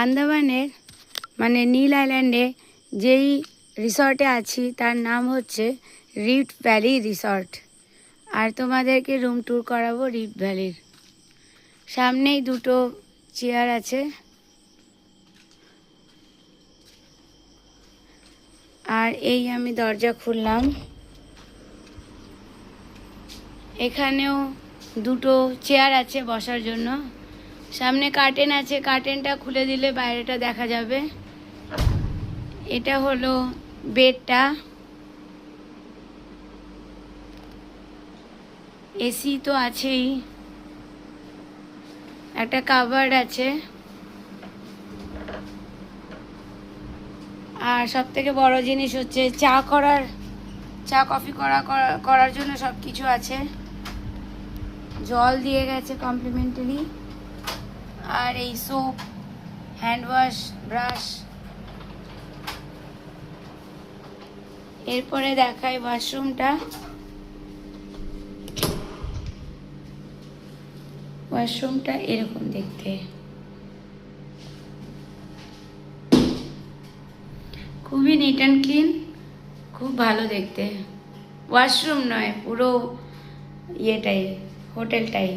আন্দামানের মানে নীল আইল্যান্ডে যেই রিসর্টে আছি তার নাম হচ্ছে রিফট ভ্যালি রিসর্ট। আর তোমাদেরকে রুম ট্যুর করাবো রিফট ভ্যালির। সামনেই দুটো চেয়ার আছে, আর এই আমি দরজা খুললাম। এখানেও দুটো চেয়ার আছে বসার জন্য। সামনে কার্টেন আছে, কার্টেনটা খুলে দিলে বাইরেটা দেখা যাবে। এটা হলো বেডটা, এসি তো আছেই, একটা কাভার্ড আছে, আর সব থেকে বড় জিনিস হচ্ছে চা কফি করার জন্য সব কিছু আছে। জল দিয়ে গেছে কমপ্লিমেন্টারি, আর এই সোপ, হ্যান্ড ওয়াশ, ব্রাশ। এরপরে দেখাই ওয়াশরুমটা। ওয়াশরুমটা এরকম দেখতে, খুবই নিট অ্যান্ড ক্লিন, খুব ভালো দেখতে। ওয়াশরুম নয়, পুরো ইয়েটাই, হোটেলটাই।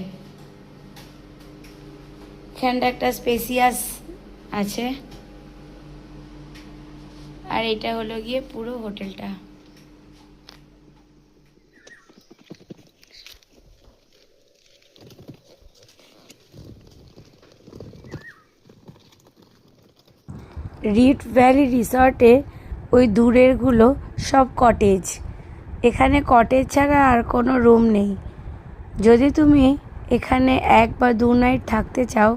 এখানটা একটা স্পেসিয়াস আছে, আর এটা হলো গিয়ে পুরো হোটেলটা। রিফট ভ্যালি রিসর্টে ওই দূরেরগুলো সব কটেজ। এখানে কটেজ ছাড়া আর কোনো রুম নেই। যদি তুমি এখানে 1 বা 2 নাইট থাকতে চাও,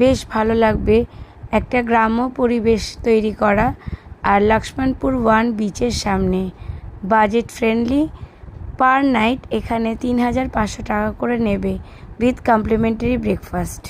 বেশ ভালো লাগবে। একটা গ্রাম্য পরিবেশ তৈরি করা, আর লক্ষ্মণপুর 1 বিচের সামনে। বাজেট ফ্রেন্ডলি, পার নাইট এখানে 3500 টাকা করে নেবে উইথ কমপ্লিমেন্টারি ব্রেকফাস্ট।